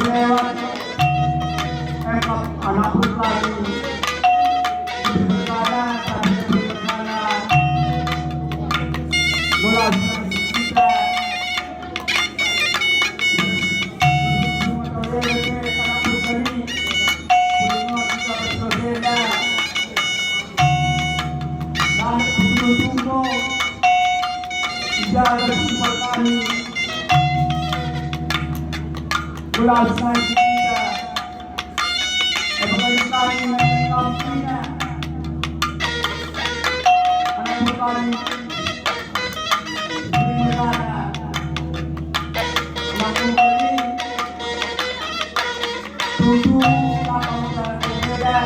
lewat anak berkali berkala tapi berkala bola kita bola besar kita, apabila kami mengambilnya, anak berkali berkala, anak berkali tujuh kapal berbeda,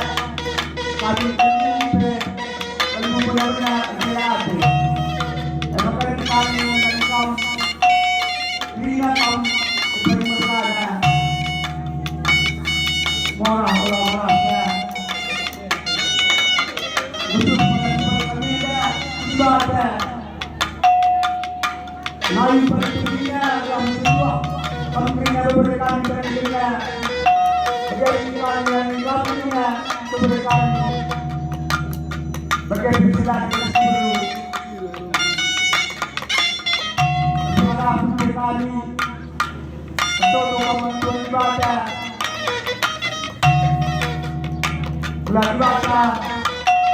kami berdiri, kami mempunyai relasi, apabila kami mengambil lima tahun orang-orang untuk mengajar ibadah. Mari bersedia yang kedua, memberikan keberkahan bersedia. Agar iman yang kami keberkahan. Bagaimana kita dulu. Terima kasih kami untuk membantu ibadah. Bulan puasa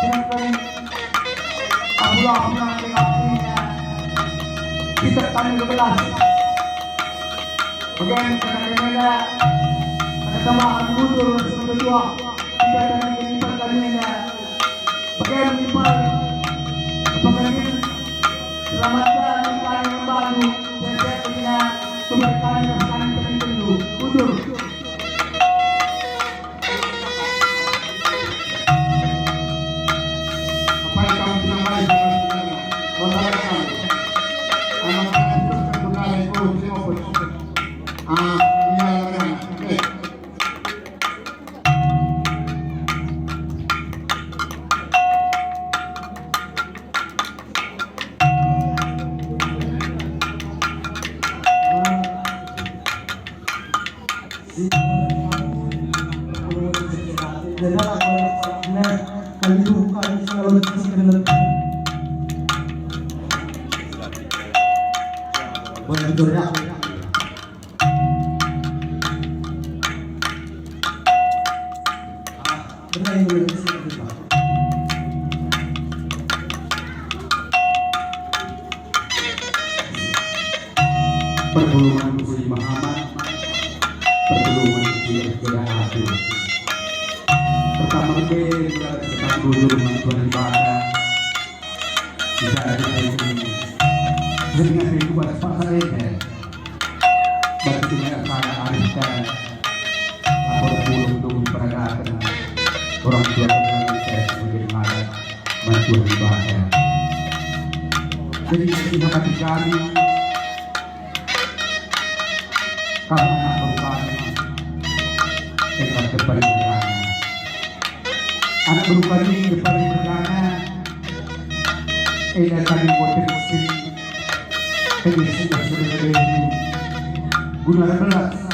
dengan Allah mengakhirinya kita kami kebelas bagaimana ada tambahan mundur kedua kita akan menyimpan kalinya bagaimana selamatkan kami membantu dan seterusnya keberkahan yang kami tertentu mundur. Pertolongan Gusti Muhammad, pertolongan Gusti Al-Quran. Pertama kali sedang dulu dengan ibadah bisa ada ini dengan kehidupan pasar ini bagi yang saya arifkan lapor pulang untuk diperagakan orang tua saya sebagai mana bantuan ibadah. Jadi terima kasih kami karena merupakan anak paling berguna. Anak berupa ini paling berguna. Ini kami potensi. Ini sudah guna belas.